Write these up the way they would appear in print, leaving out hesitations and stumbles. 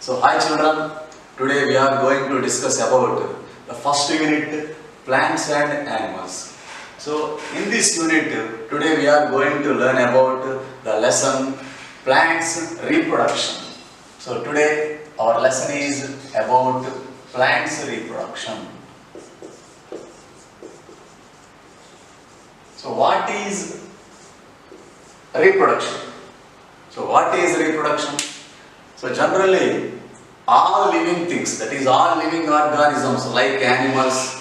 So hi children, today we are going to discuss about the first unit, plants and animals. So in this unit, today we are going to learn about the lesson plants reproduction. So today our lesson is about plants reproduction. So what is reproduction? So what is reproduction? So generally all living things, that is all living organisms like animals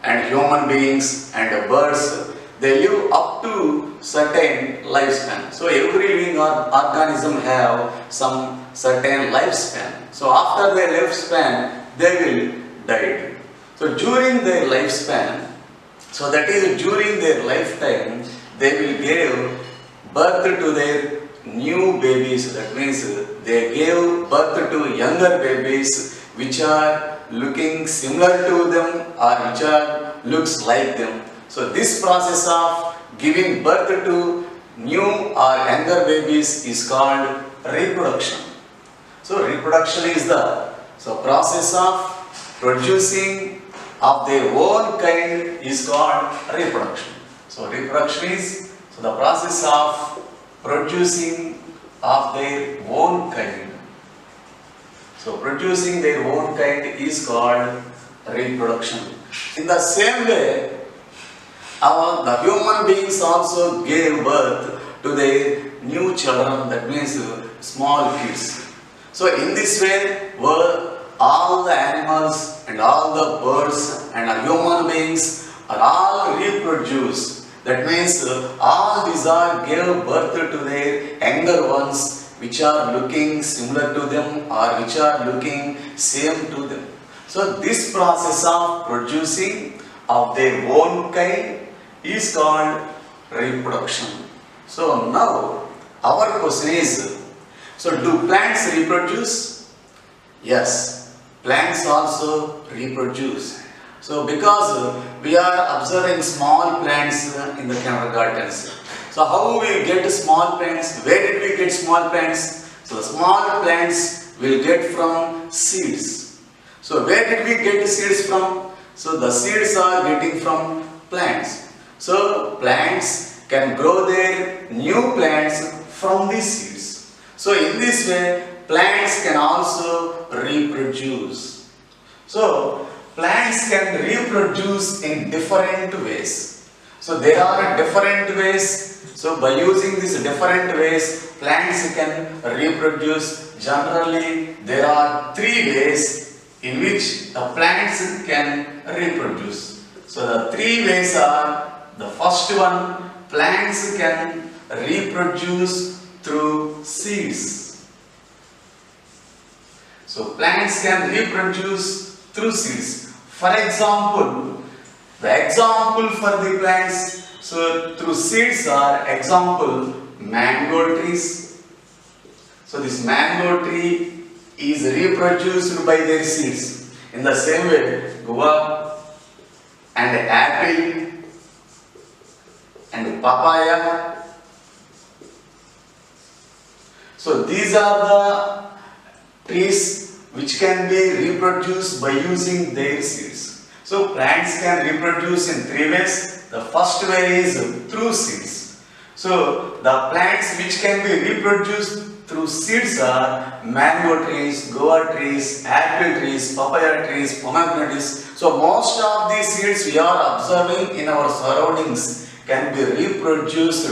and human beings and birds, they live up to certain lifespan. So every living organism have some certain lifespan. So after their lifespan they will die. So during their lifespan, so that is during their lifetime, they will give birth to their new babies. That means they gave birth to younger babies which are looking similar to them or which are looks like them. So this process of giving birth to new or younger babies is called reproduction. So reproduction is the process of producing of their own kind is called reproduction. So reproduction is the process of producing of their own kind. So producing their own kind is called reproduction. In the same way, the human beings also gave birth to their new children, that means small kids. So in this way, all the animals and all the birds and human beings are all reproduced. That means all these are gave birth to their younger ones which are looking similar to them or which are looking same to them. So this process of producing of their own kind is called reproduction. So now our question is, so do plants reproduce? Yes, plants also reproduce. So because we are observing small plants in the kindergartens. So how we get small plants? Where did we get small plants? So the small plants will get from seeds. So where did we get seeds from? So the seeds are getting from plants. So plants can grow their new plants from these seeds. So in this way, plants can also reproduce. So plants can reproduce in different ways. So there are different ways. So by using these different ways, plants can reproduce. Generally, there are three ways in which the plants can reproduce. So the three ways are, the first one, plants can reproduce through seeds. So plants can reproduce through seeds. For example, the example for the plants, so through seeds are example mango trees. So this mango tree is reproduced by their seeds. In the same way, guava and apple and papaya. So these are the trees which can be reproduced by using their seeds. So plants can reproduce in three ways. The first way is through seeds. So the plants which can be reproduced through seeds are mango trees, guava trees, apple trees, papaya trees, pomegranates. So most of these seeds we are observing in our surroundings can be reproduced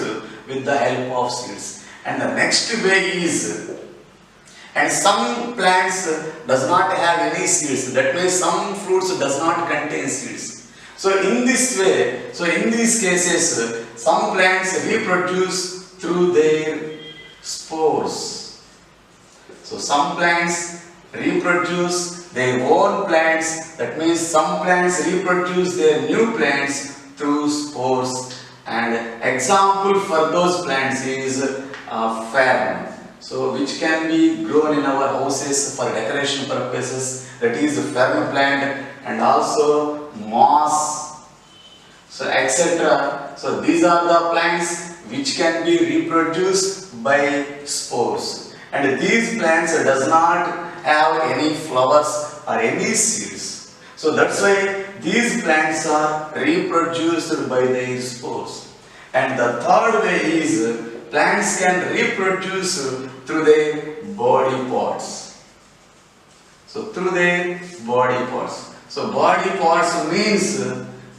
with the help of seeds. And the next way is, and some plants does not have any seeds. That means some fruits does not contain seeds. So in this way, so in these cases, some plants reproduce through their spores. So some plants reproduce their own plants. That means some plants reproduce their new plants through spores. And example for those plants is fern. So which can be grown in our houses for decoration purposes, that is fern plant, and also moss, so etc. So these are the plants which can be reproduced by spores. and these plants does not have any flowers or any seeds. So that's why these plants are reproduced by their spores. And the third way is plants can reproduce through their body parts. So through their body parts. So body parts means,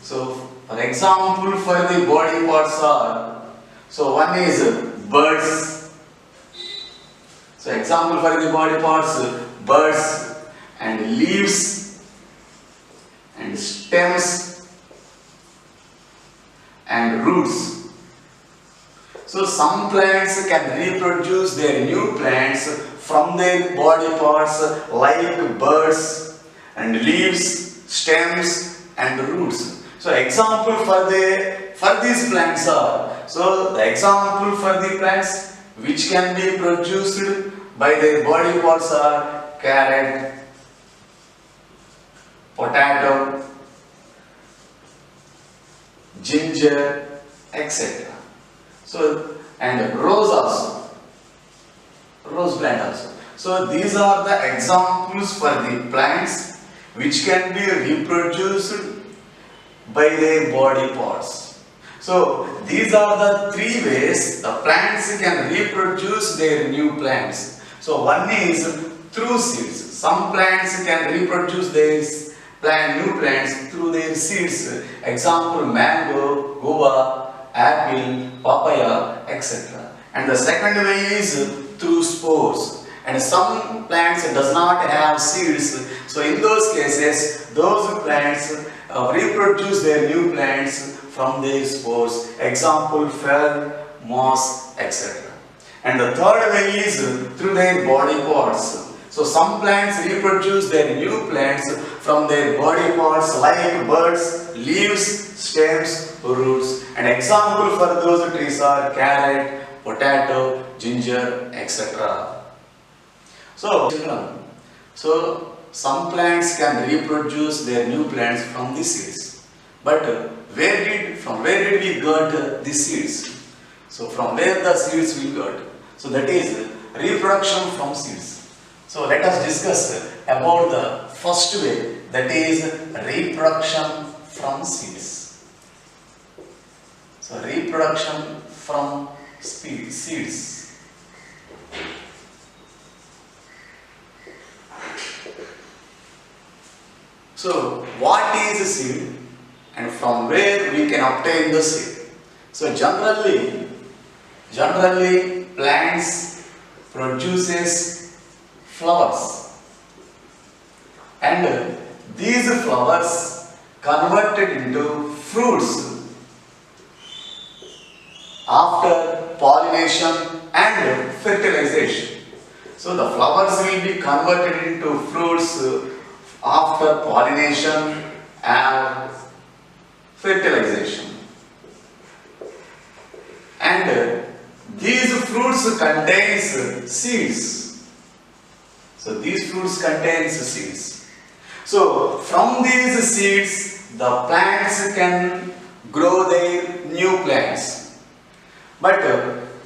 so for example for the body parts are, so one is birds. So example for the body parts, birds and leaves and stems and roots. So some plants can reproduce their new plants from their body parts like birds and leaves, stems and roots. So example for these plants are, so the example for the plants which can be produced by their body parts are carrot, potato, ginger, etc. So, and rose also, rose plant also. So these are the examples for the plants which can be reproduced by their body parts. So these are the three ways the plants can reproduce their new plants. So one is through seeds. Some plants can reproduce their new plants through their seeds. Example, mango, guava, apple, papaya, etc. And the second way is through spores. And some plants does not have seeds. So in those cases, those plants reproduce their new plants from their spores. Example, fern, moss, etc. And the third way is through their body parts. So some plants reproduce their new plants from their body parts like birds, leaves, stems, roots. And example for those trees are carrot, potato, ginger, etc. So some plants can reproduce their new plants from the seeds. But from where did we got the seeds? So from where the seeds we got? So that is reproduction from seeds. So let us discuss about the first way, that is reproduction from seeds. So reproduction from seeds. So what is a seed and from where we can obtain the seed? So generally plants produces flowers, and these flowers converted into fruits after pollination and fertilization. So the flowers will be converted into fruits after pollination and fertilization. And these fruits contains seeds. So these fruits contains seeds. So from these seeds the plants can grow their new plants. But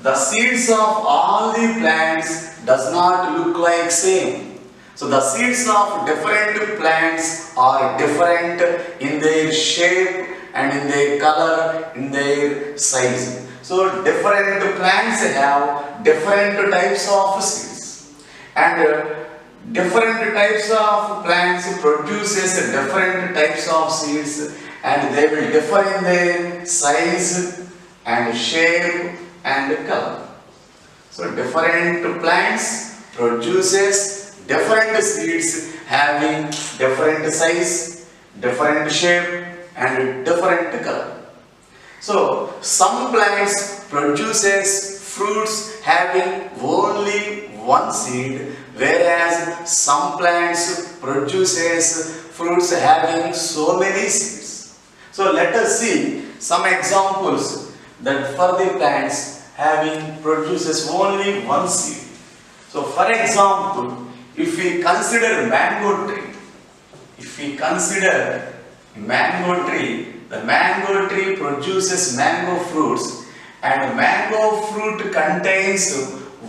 the seeds of all the plants does not look like same. So the seeds of different plants are different in their shape and in their color, in their size. So different plants have different types of seeds, and different types of plants produces different types of seeds, and they will differ in their size and shape and color. So different plants produces different seeds having different size, different shape and different color. So some plants produces fruits having only one seed, whereas some plants produces fruits having so many seeds. So let us see some examples that for the plants having produces only one seed. So for example, if we consider mango tree, the mango tree produces mango fruits, and mango fruit contains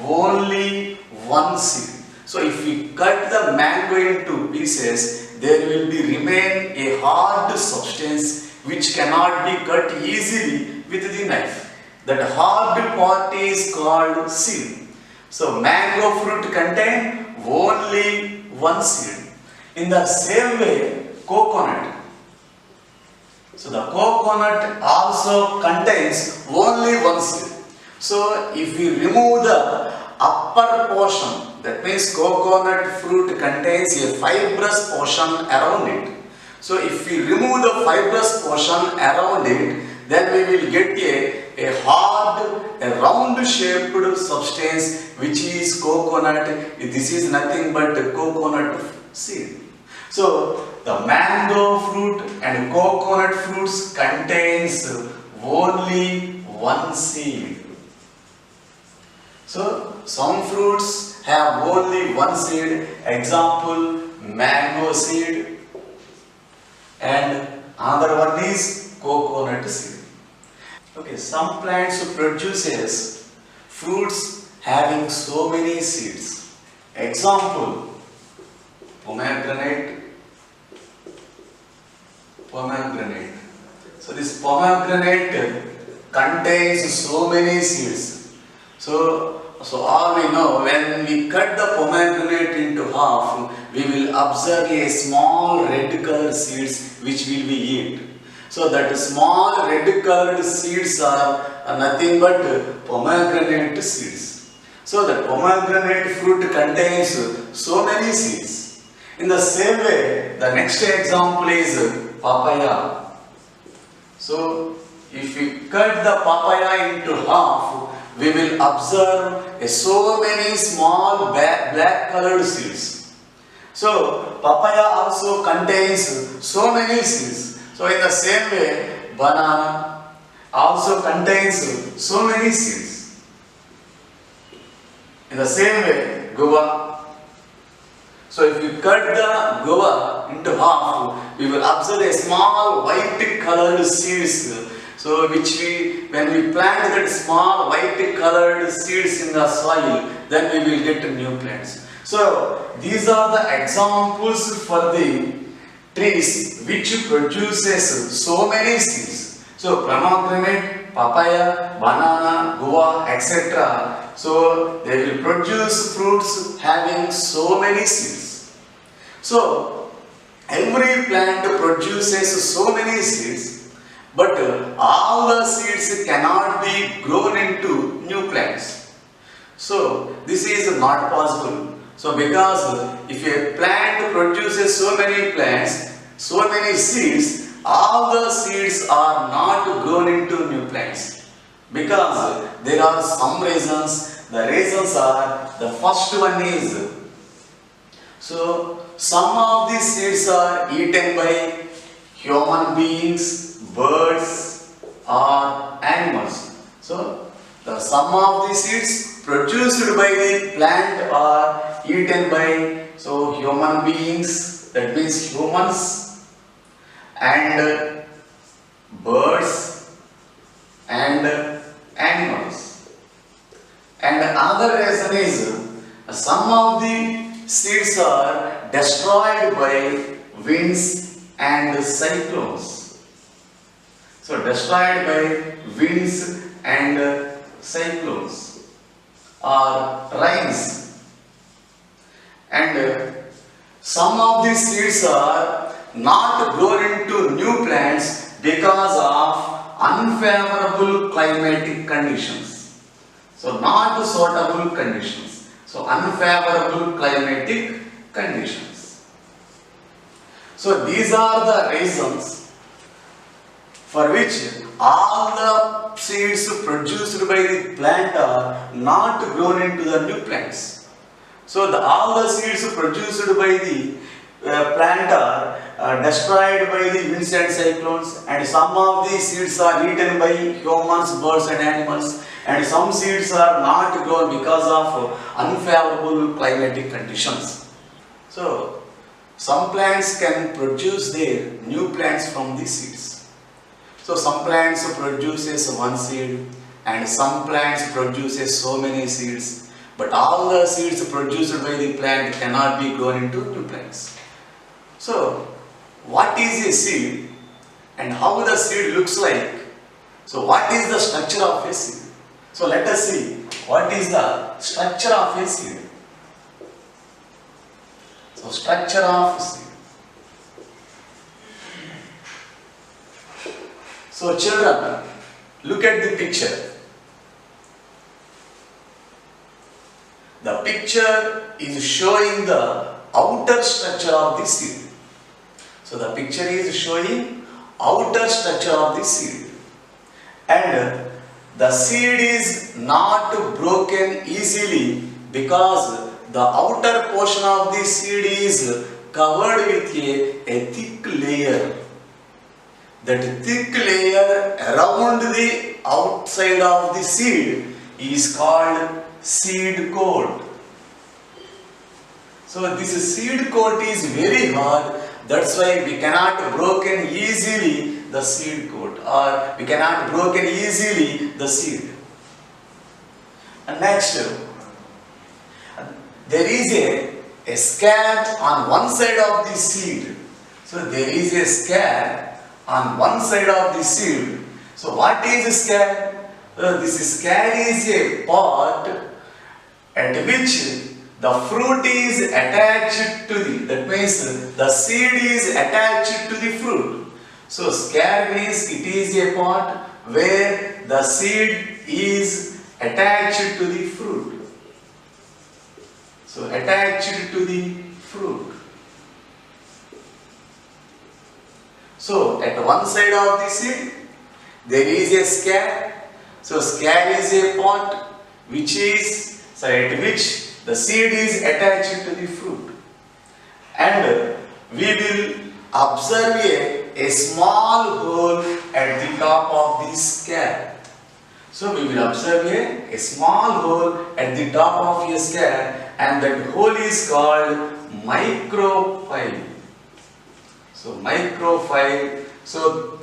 only one seed. So if we cut the mango into pieces, there will be remain a hard substance which cannot be cut easily with the knife. That hard part is called seed. So mango fruit contain only one seed. In the same way, coconut. So the coconut also contains only one seed. So if we remove the upper portion, that means coconut fruit contains a fibrous portion around it. So if we remove the fibrous portion around it, then we will get a hard, a round shaped substance which is coconut. This is nothing but coconut seed. So the mango fruit and coconut fruits contains only one seed. So some fruits have only one seed. Example, mango seed, and another one is coconut seed. Okay, some plants produces fruits having so many seeds. Example, pomegranate. So this pomegranate contains so many seeds. So all we know, when we cut the pomegranate into half, we will observe a small red colored seeds which will be eat. So that small red colored seeds are nothing but pomegranate seeds. So the pomegranate fruit contains so many seeds. In the same way, the next example is papaya. So if we cut the papaya into half, we will observe so many small black colored seeds. So papaya also contains so many seeds. So in the same way, banana also contains so many seeds. In the same way, guava. So if we cut the guava into half, we will observe a small white colored seeds. So when we plant that small white colored seeds in the soil, then we will get new plants. So these are the examples for the trees which produces so many seeds. So pomegranate, papaya, banana, guava, etc. So they will produce fruits having so many seeds. So every plant produces so many seeds. But all the seeds cannot be grown into new plants. So this is not possible. So because if a plant produces so many plants, so many seeds, all the seeds are not grown into new plants. Because there are some reasons. The reasons are, the first one is, so some of these seeds are eaten by human beings, birds or animals. So some of the seeds produced by the plant are eaten by human beings, that means humans, and birds and animals. And another reason is, some of the seeds are destroyed by winds and cyclones. So destroyed by winds and cyclones or rains. And some of these seeds are not grown into new plants because of unfavorable climatic conditions. So not suitable conditions. So unfavorable climatic conditions. So these are the reasons for which all the seeds produced by the plant are not grown into the new plants. So all the seeds produced by the plant are destroyed by the winds and cyclones, and some of the seeds are eaten by humans, birds and animals, and some seeds are not grown because of unfavorable climatic conditions. So some plants can produce their new plants from the seeds. So some plants produces one seed and some plants produces so many seeds. but all the seeds produced by the plant cannot be grown into new plants. So, what is a seed and how the seed looks like? So, what is the structure of a seed? So, let us see what is the structure of a seed. So, structure of seed. So, children, look at the picture. The picture is showing the outer structure of the seed. So, the picture is showing outer structure of the seed. And the seed is not broken easily because the outer portion of the seed is covered with a thick layer. That thick layer around the outside of the seed is called seed coat. So this seed coat is very hard, that's why we cannot broken easily the seed coat, or we cannot broken easily the seed. And next, there is a scab on one side of the seed. So there is a scab on one side of the seed. So what is a scab? This scab is a part at which the fruit is attached to that means the seed is attached to the fruit. So scab means it is a part where the seed is attached to the fruit. So attached to the fruit. So at one side of the seed there is a scab. So scab is a part which is at which the seed is attached to the fruit. And we will observe a small hole at the top of the scab. So we will observe a small hole at the top of a scab, and that hole is called micropyle. So micropyle. So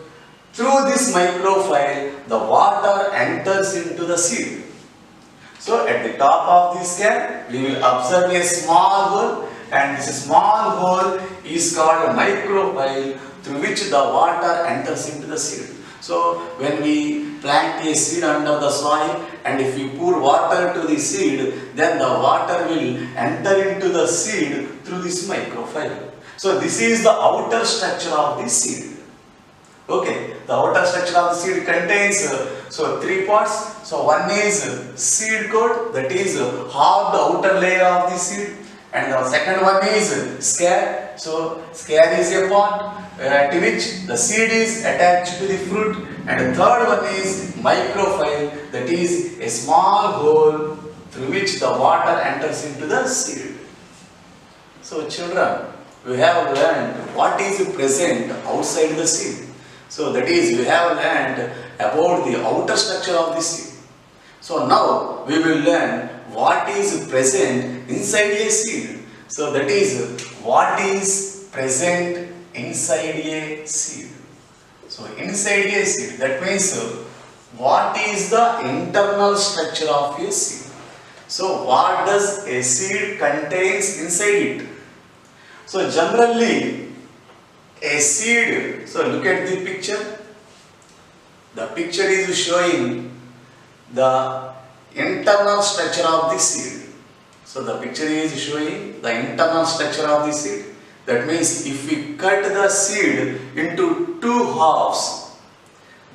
through this micropyle the water enters into the seed. So at the top of this scab we will observe a small hole, and this small hole is called micropyle through which the water enters into the seed. So when we plant a seed under the soil and if we pour water to the seed, then the water will enter into the seed through this micropyle. So this is the outer structure of the seed. Okay, the outer structure of the seed contains three parts. So one is seed coat, that is hard outer layer of the seed, and the second one is scab. So scab is a part to which the seed is attached to the fruit, and the third one is micropyle, that is a small hole through which the water enters into the seed. So children, we have learned what is present outside the seed. So that is, we have learned about the outer structure of the seed. So now we will learn what is present inside a seed. So that is, what is present inside a seed. So inside a seed, that means what is the internal structure of a seed. So what does a seed contains inside it? So generally a seed, so look at the picture. The picture is showing the internal structure of the seed. So the picture is showing the internal structure of the seed. That means if we cut the seed into two halves,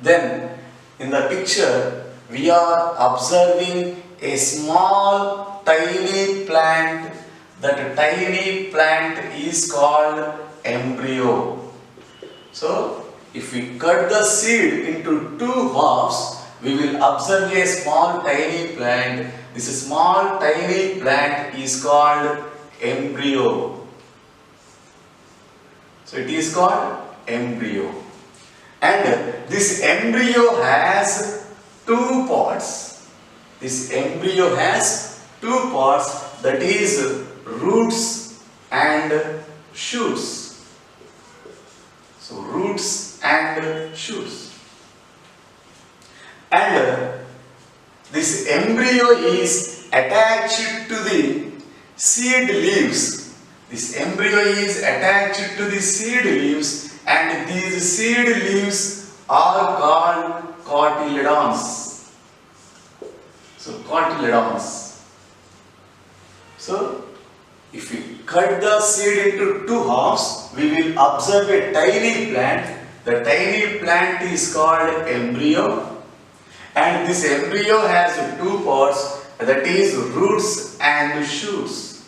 then in the picture we are observing a small tiny plant. That tiny plant is called embryo. So if we cut the seed into two halves, we will observe a small tiny plant. This small tiny plant is called embryo. So it is called embryo. And this embryo has two parts. This embryo has two parts, that is roots and shoots. So roots and shoots. And this embryo is attached to the seed leaves. This embryo is attached to the seed leaves, and these seed leaves are called cotyledons. So cotyledons. So if we cut the seed into two halves, we will observe a tiny plant. The tiny plant is called embryo, and this embryo has two parts, that is roots and shoots.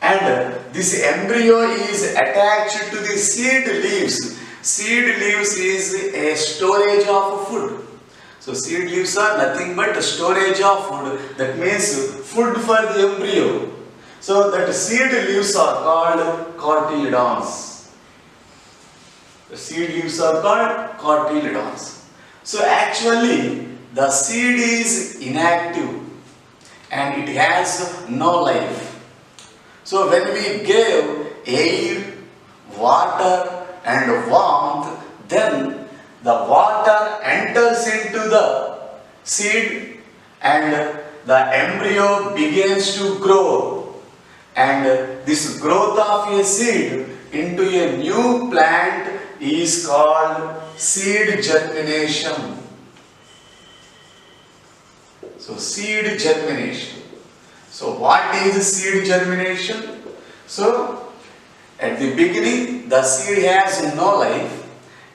And this embryo is attached to the seed leaves. Seed leaves is a storage of food. So seed leaves are nothing but storage of food. That means food for the embryo. So that seed leaves are called cotyledons. The seed leaves are called cotyledons. So actually the seed is inactive and it has no life. So when we gave air, water and warmth, then the water enters into the seed and the embryo begins to grow. And this growth of a seed into a new plant is called seed germination. So seed germination. So what is seed germination? So at the beginning the seed has no life,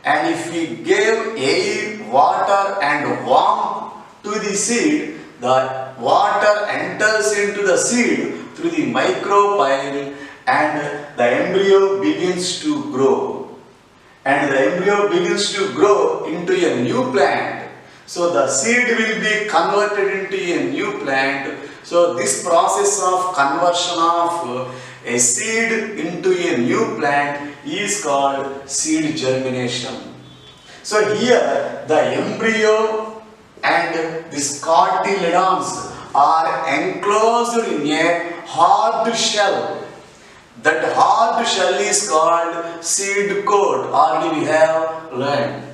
and if we gave air, water and warmth to the seed, the water enters into the seed through the micropyle and the embryo begins to grow. And the embryo begins to grow into a new plant. So the seed will be converted into a new plant. So this process of conversion of a seed into a new plant is called seed germination. So here the embryo and these cotyledons are enclosed in a hard shell. That hard shell is called seed coat. Already we have learned.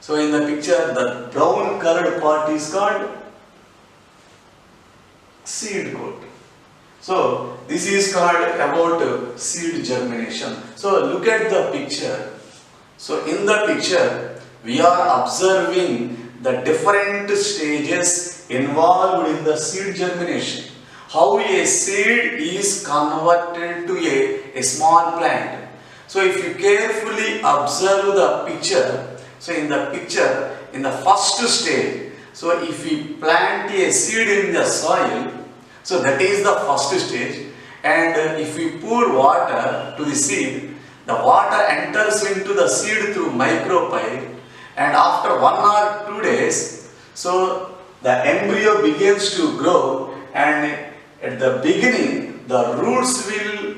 So in the picture, the brown colored part is called seed coat. So this is called about seed germination. So look at the picture. So in the picture, we are observing the different stages involved in the seed germination. How a seed is converted to a small plant. So if you carefully observe the picture, so in the picture, in the first stage, so if we plant a seed in the soil, so that is the first stage, and if we pour water to the seed, the water enters into the seed through micropyle, and after 1 or 2 days, so the embryo begins to grow, and at the beginning the roots will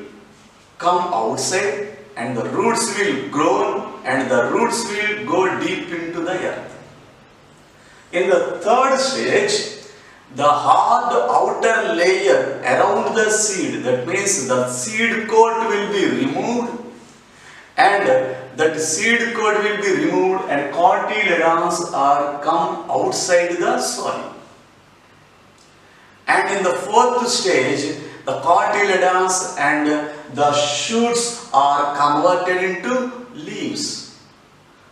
come outside and the roots will grow and the roots will go deep into the earth. In the third stage, the hard outer layer around the seed, that means the seed coat will be removed, and that seed coat will be removed and cotyledons are come outside the soil. And in the fourth stage, the cotyledons and the shoots are converted into leaves.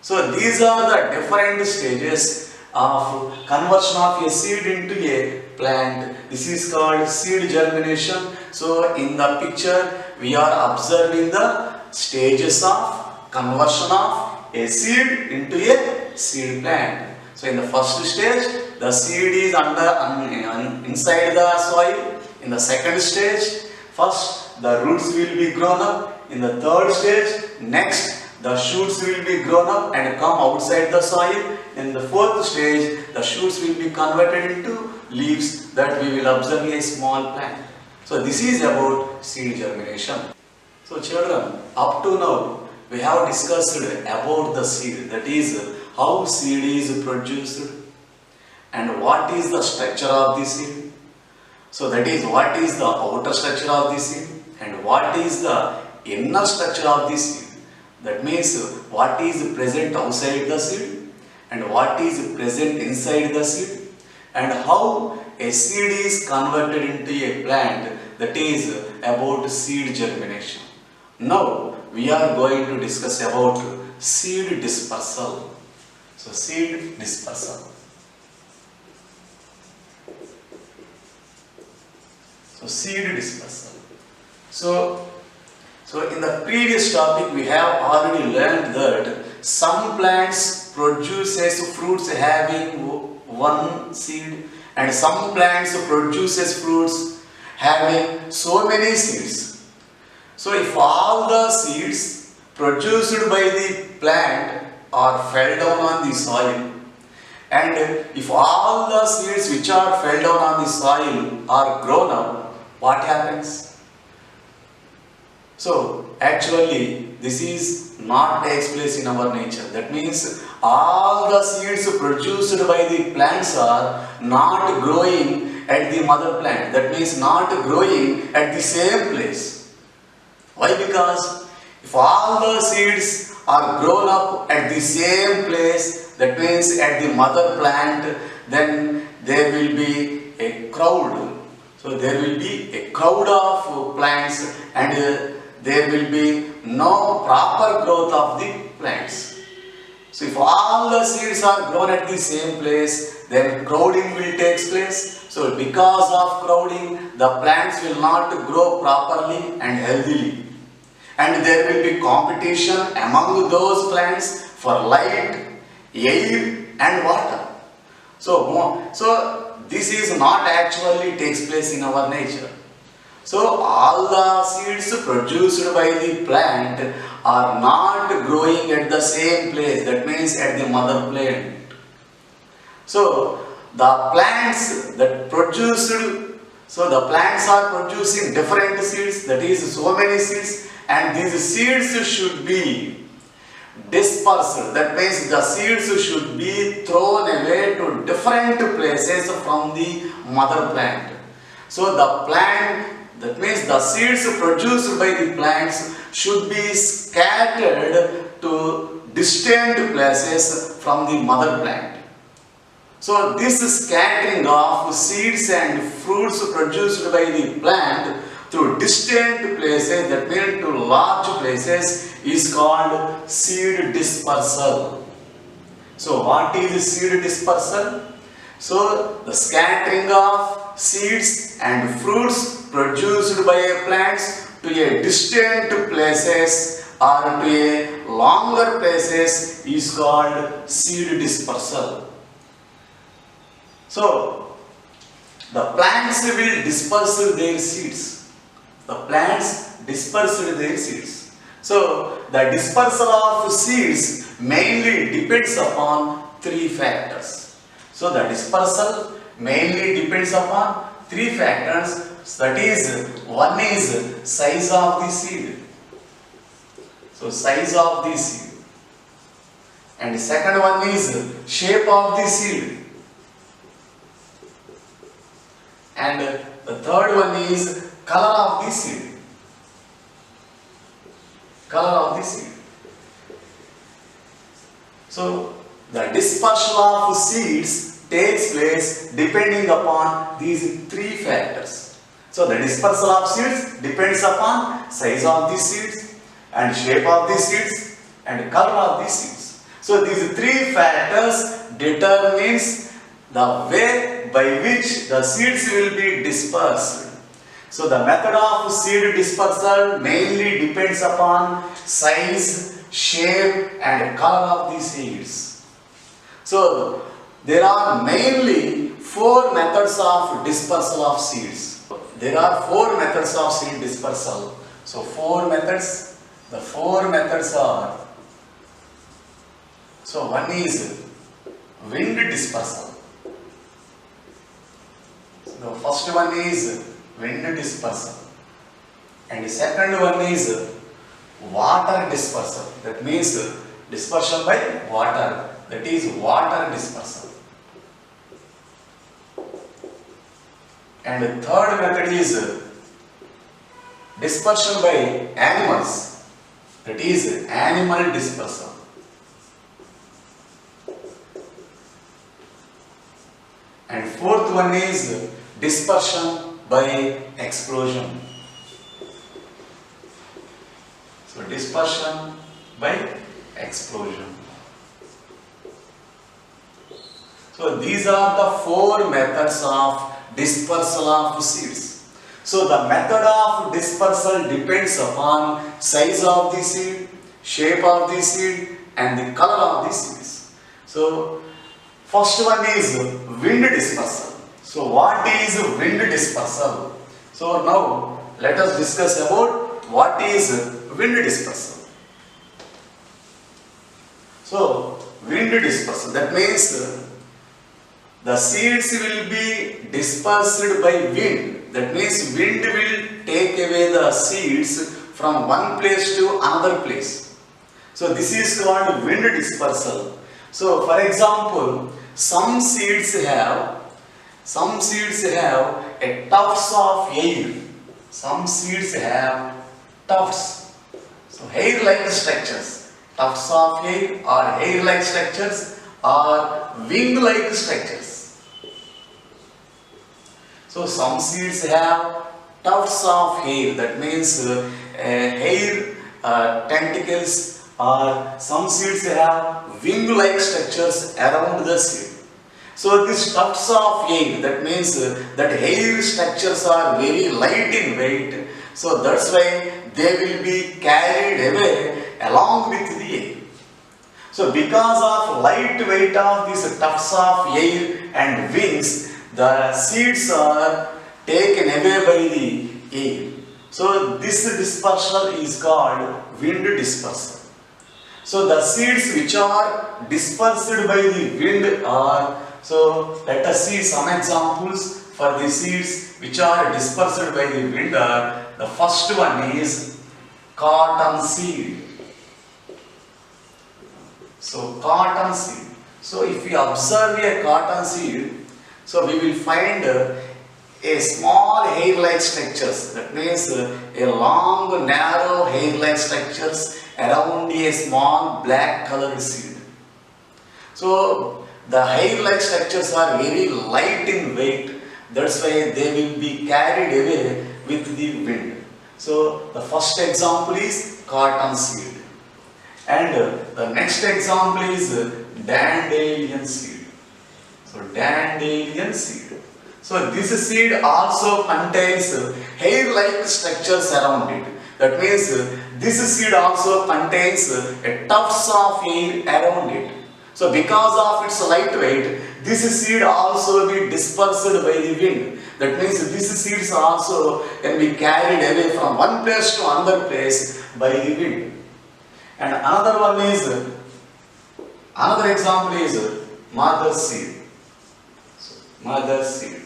So these are the different stages of conversion of a seed into a plant. This is called seed germination. So in the picture, we are observing the stages of conversion of a seed into a seed plant. So in the first stage, the seed is inside the soil. In the second stage, first the roots will be grown up. In the third stage, next the shoots will be grown up and come outside the soil. In the fourth stage, the shoots will be converted into leaves that we will observe a small plant. So this is about seed germination. So children, up to now we have discussed about the seed, that is how seed is produced and what is the structure of the seed. So that is what is the outer structure of the seed and what is the inner structure of the seed. That means what is present outside the seed and what is present inside the seed, and how a seed is converted into a plant, that is about seed germination. Now we are going to discuss about seed dispersal. So seed dispersal. So seed dispersal. So in the previous topic we have already learned that some plants produces fruits having one seed and some plants produces fruits having so many seeds. So if all the seeds produced by the plant are fell down on the soil, and if all the seeds which are fell down on the soil are grown up, what happens? So actually this is not takes place in our nature. That means all the seeds produced by the plants are not growing at the mother plant. That means not growing at the same place. Why? Because if all the seeds are grown up at the same place, that means at the mother plant, then there will be a crowd. So there will be a crowd of plants and there will be no proper growth of the plants. So if all the seeds are grown at the same place, then crowding will take place. So because of crowding, the plants will not grow properly and healthily. And there will be competition among those plants for light, air and water. So this is not actually takes place in our nature. So all the seeds produced by the plant are not growing at the same place, that means at the mother plant. So the plants that produced, so the plants are producing different seeds, that is so many seeds, and these seeds should be dispersed, that means the seeds should be thrown away to different places from the mother plant. So the plant, that means the seeds produced by the plants should be scattered to distant places from the mother plant. So this scattering of seeds and fruits produced by the plant to distant places, that means to large places, is called seed dispersal. So what is seed dispersal? So the scattering of seeds and fruits produced by a plants to a distant places or to a longer places is called seed dispersal. So the plants will disperse their seeds. The plants disperse their seeds. So the dispersal of seeds mainly depends upon three factors. So the dispersal mainly depends upon three factors. That is, one is size of the seed. So size of the seed. And the second one is shape of the seed. And the third one is color of the seed. Color of the seed. So the dispersal of seeds takes place depending upon these three factors. So the dispersal of seeds depends upon size of the seeds and shape of the seeds and color of the seeds. So these three factors determines the way by which the seeds will be dispersed. So the method of seed dispersal mainly depends upon size, shape and color of the seeds. So there are mainly four methods of dispersal of seeds. There are four methods of seed dispersal. So four methods. The four methods are, so one is wind dispersal. So the first one is wind dispersal. And the second one is water dispersal. That means dispersal by water. That is water dispersal. And the third method is dispersal by animals. That is animal dispersal. And fourth one is dispersion by explosion. So dispersion by explosion. So these are the four methods of dispersal of seeds. So the method of dispersal depends upon size of the seed, shape of the seed and the color of the seeds. So first one is wind dispersal. So what is wind dispersal? So now let us discuss about what is wind dispersal. So wind dispersal, that means the seeds will be dispersed by wind. That means wind will take away the seeds from one place to another place. So this is called wind dispersal. So for example, some seeds have a tufts of hair. Some seeds have tufts. So hair-like structures. Tufts of hair or hair-like structures or wing-like structures. So some seeds have tufts of hair, that means hair tentacles, or some seeds have wing-like structures around the seed. So these tufts of hair, that means that hair structures are very light in weight. So that's why they will be carried away along with the air. So because of light weight of these tufts of hair and wings, the seeds are taken away by the air. So this dispersal is called wind dispersal. So the seeds which are dispersed by the wind are, so let us see some examples for the seeds which are dispersed by the wind are, the first one is cotton seed. So cotton seed. So if we observe a cotton seed, so we will find a small hair-like structures. That means a long, narrow hair-like structures around a small black colored seed. So the hair-like structures are very light in weight. That's why they will be carried away with the wind. So the first example is cotton seed. And the next example is dandelion seed. So dandelion seed. So this seed also contains hair-like structures around it. That means this seed also contains a tufts of hair around it. So because of its light weight, this seed also be dispersed by the wind. That means these seeds also can be carried away from one place to another place by the wind. And another example is mother seed. Mother seed.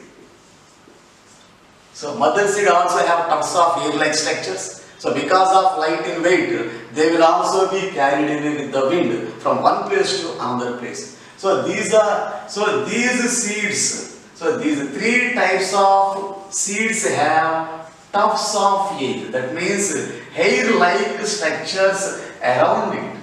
So mother seed also have tufts of hair-like structures. So because of light in weight, they will also be carried away with the wind from one place to another place. So these seeds. So these three types of seeds have tufts of hair. That means hair-like structures around it.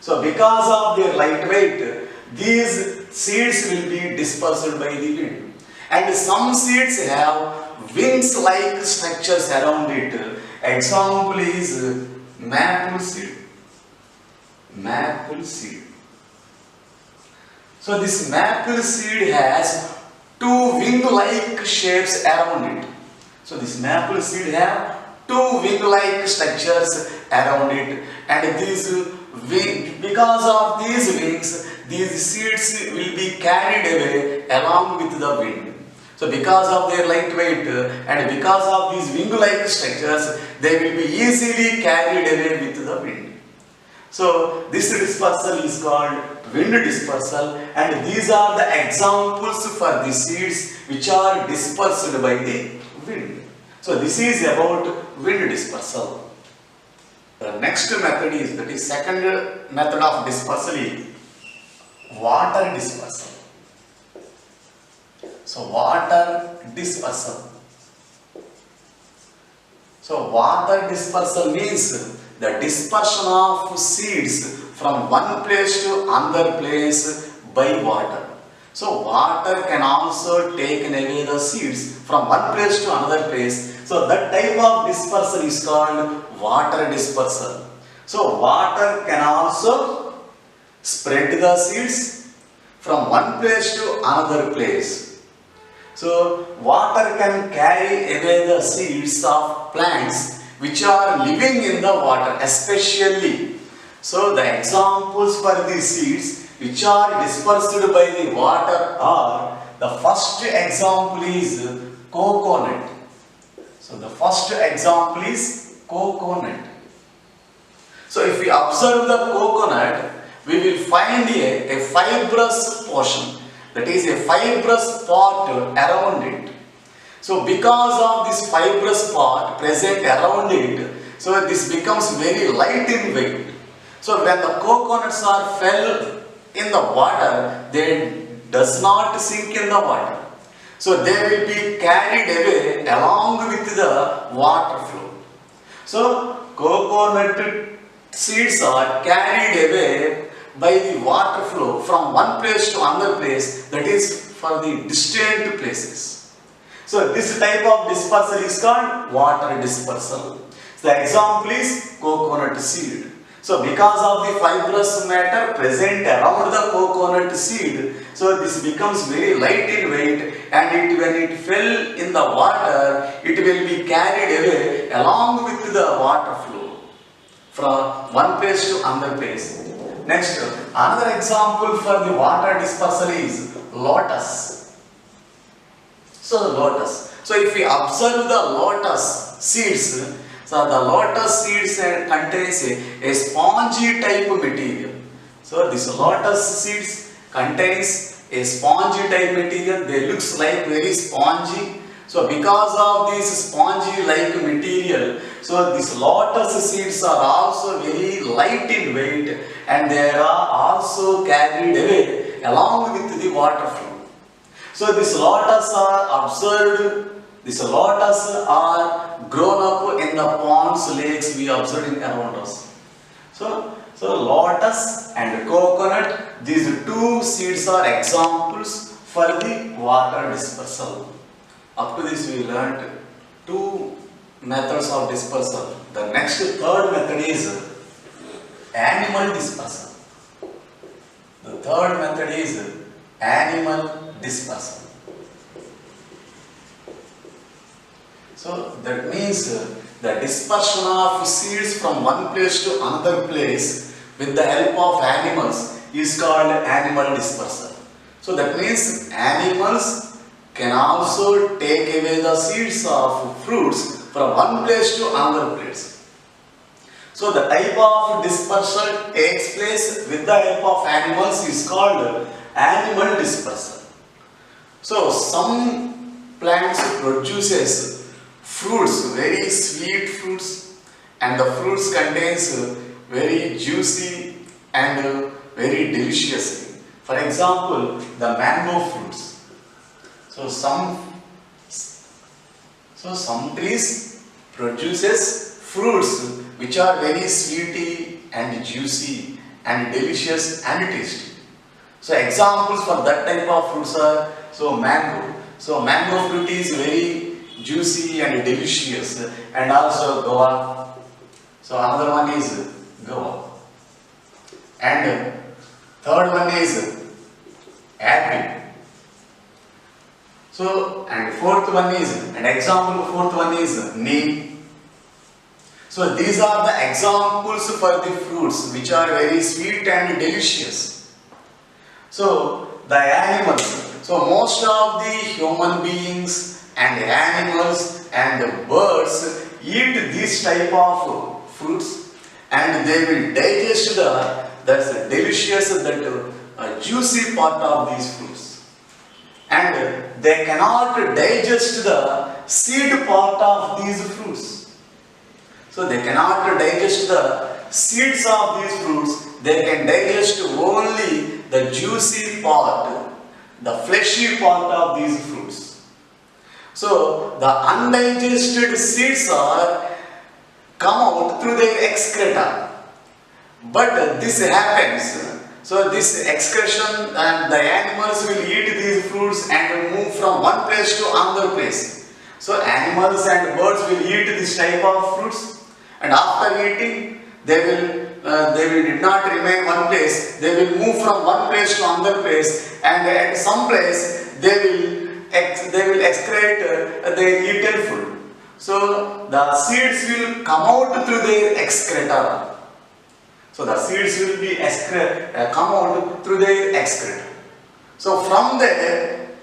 So because of their light weight, these seeds will be dispersed by the wind. And some seeds have wings-like structures around it. Example is maple seed. Maple seed. So this maple seed has two wing-like shapes around it. So this maple seed have two wing-like structures around it. And because of these wings, these seeds will be carried away along with the wind. So because of their light weight and because of these wing-like structures, they will be easily carried away with the wind. So this dispersal is called wind dispersal, and these are the examples for the seeds which are dispersed by the wind. So this is about wind dispersal. The next method is, that is second method of dispersal, is water dispersal. So water dispersal. So water dispersal means the dispersion of seeds from one place to another place by water. So water can also take away the seeds from one place to another place. So that type of dispersal is called water dispersal. So water can also spread the seeds from one place to another place. So water can carry away the seeds of plants which are living in the water, especially. So the examples for these seeds which are dispersed by the water are, the first example is coconut. So the first example is coconut. So if we observe the coconut, we will find a fibrous portion, that is a fibrous part around it. So because of this fibrous part present around it, so this becomes very light in weight. So when the coconuts are fell in the water, they does not sink in the water. So they will be carried away along with the water flow. So coconut seeds are carried away by the water flow from one place to another place, that is for the distant places. So this type of dispersal is called water dispersal. The example is coconut seed. So because of the fibrous matter present around the coconut seed, so this becomes very light in weight, and when it fell in the water, it will be carried away along with the water flow from one place to another place. Next, another example for the water dispersal is lotus. So lotus. So if we observe the lotus seeds, so the lotus seeds contains a spongy type material. So this lotus seeds contains a spongy type material. They looks like very spongy. So because of this spongy like material, so these lotus seeds are also very light in weight, and they are also carried away along with the water flow. So these lotus are observed. These lotus are grown up in the ponds, lakes we observe in around us. So lotus and coconut, these two seeds are examples for the water dispersal. Up to this we learnt two methods of dispersal. The next third method is animal dispersal. The third method is animal dispersal. So that means the dispersion of seeds from one place to another place with the help of animals is called animal dispersal. So that means animals can also take away the seeds of fruits from one place to another place. So the type of dispersal takes place with the help of animals is called animal dispersal. So some plants produces fruits, very sweet fruits, and the fruits contains very juicy and very delicious. For example, the mango fruits. So some trees produces fruits which are very sweety and juicy and delicious and tasty. So examples for that type of fruits are mango. So mango fruit is very juicy and delicious, and also guava. So another one is guava, and third one is apple. So and fourth one is, an example of fourth one is neem. So these are the examples for the fruits which are very sweet and delicious. So the animals, so most of the human beings and animals and birds eat this type of fruits, and they will digest that's the delicious, that juicy part of these fruits, and they cannot digest the seed part of these fruits. So they cannot digest the seeds of these fruits. They can digest only the juicy part, the fleshy part of these fruits. So the undigested seeds are come out through their excreta. But this happens. So this excretion and the animals will eat these fruits and move from one place to another place. So animals and birds will eat this type of fruits, and after eating they will did not remain one place. They will move from one place to another place, and at some place they will excrete their eaten food. So the seeds will come out through their excreta. So the seeds will be come out through their excreta. So from there,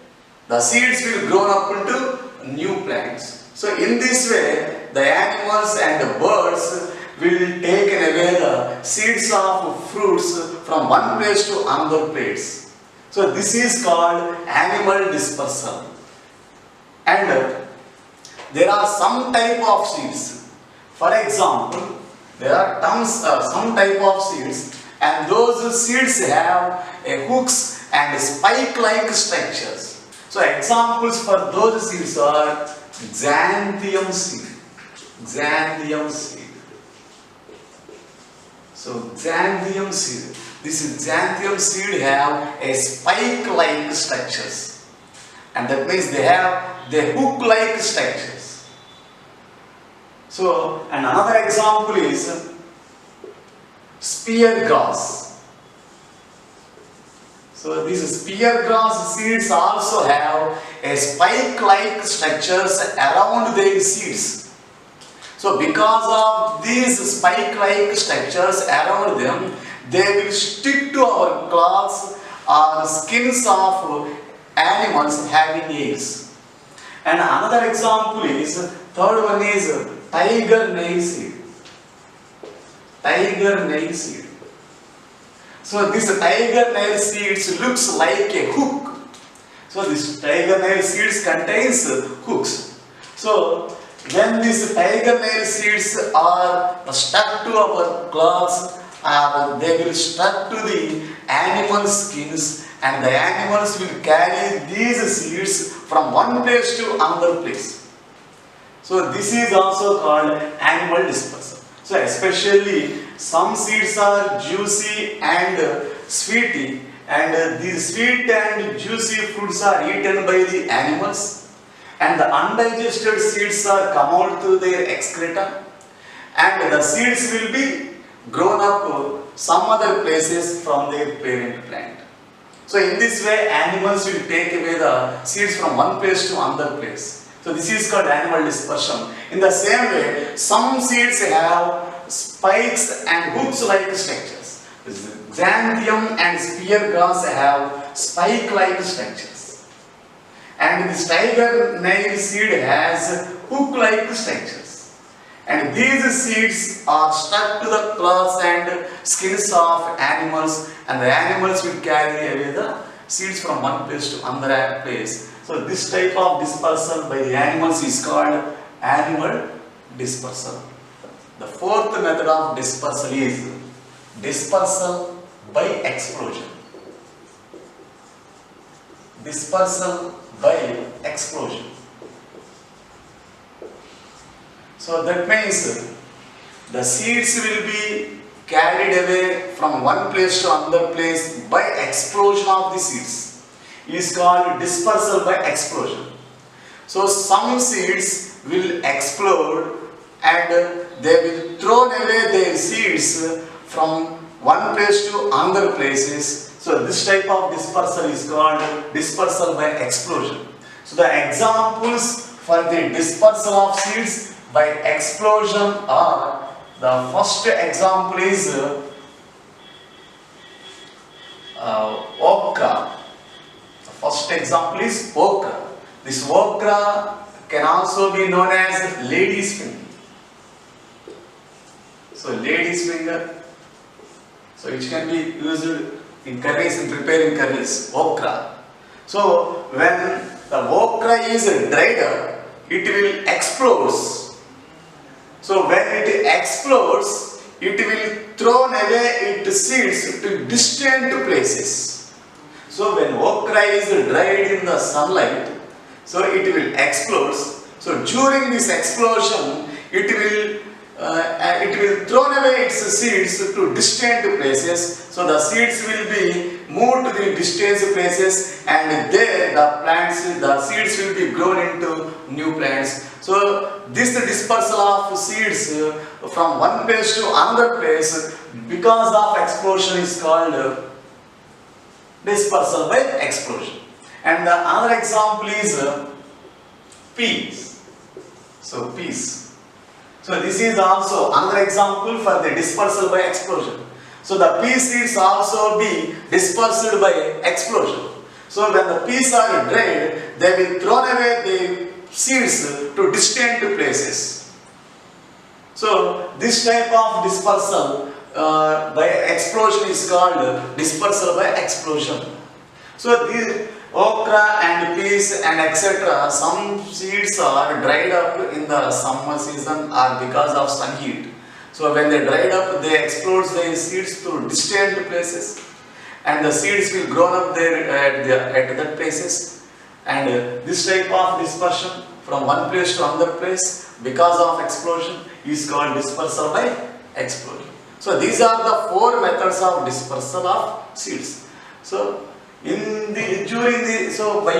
the seeds will grow up into new plants. So in this way, the animals and the birds will take away the seeds of fruits from one place to another place. So this is called animal dispersal. And there are some type of seeds. For example, there are some type of seeds, and those seeds have hooks and spike-like structures. So examples for those seeds are xanthium seed. Xanthium seed. So xanthium seed. This xanthium seed have a spike-like structures, and that means they have the hook-like structures. So, and another example is spear grass. So these spear grass seeds also have a spike-like structures around their seeds. So because of these spike-like structures around them, they will stick to our cloths or skins of animals having eggs. And another example is, third one is tiger nail seed. Tiger nail seed. So this tiger nail seeds looks like a hook. So this tiger nail seeds contains hooks. So when these tiger nail seeds are stuck to our cloths, they will stuck to the animal skins, and the animals will carry these seeds from one place to another place. So this is also called animal dispersal. So especially some seeds are juicy and sweety, and these sweet and juicy fruits are eaten by the animals, and the undigested seeds are come out through their excreta, and the seeds will be grown up some other places from their parent plant. So in this way, animals will take away the seeds from one place to another place. So this is called animal dispersion. In the same way, some seeds have spikes and hooks-like structures. Xanthium and spear grass have spike-like structures. And this tiger nail seed has hook-like structures. And these seeds are stuck to the claws and skins of animals, and the animals will carry away the seeds from one place to another place. So this type of dispersal by the animals is called animal dispersal. The fourth method of dispersal is dispersal by explosion. Dispersal by explosion. So that means the seeds will be carried away from one place to another place by explosion of the seeds. It is called dispersal by explosion. So some seeds will explode and they will throw away their seeds from one place to another places. So this type of dispersal is called dispersal by explosion. So the examples for the dispersal of seeds by explosion are, the first example is okra. The first example is okra. This okra can also be known as lady's finger. So lady's finger, so it can be used in curries, in preparing curries, okra. So when the okra is dried up, it will explode. So when it explodes, it will throw away its seeds to distant places. So when okra is dried in the sunlight, so it will explode. So during this explosion, it will it will throw away its seeds to distant places. So the seeds will be moved to the distant places, and there the seeds will be grown into new plants. So this dispersal of seeds from one place to another place because of explosion is called dispersal by explosion. And the other example is peas. So peas. So this is also another example for the dispersal by explosion. So the pea seeds also be dispersed by explosion. So when the peas are dried, they will throw away the seeds to distant places. So this type of dispersal by explosion is called dispersal by explosion. So these okra and peas and etc. some seeds are dried up in the summer season or because of sun heat. So when they dried up, they explode the seeds to distant places, and the seeds will grow up there at that places. And this type of dispersion from one place to another place because of explosion is called dispersal by explosion. So these are the four methods of dispersal of seeds. So by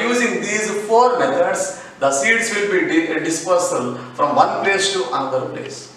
using these four methods, the seeds will be dispersed from one place to another place.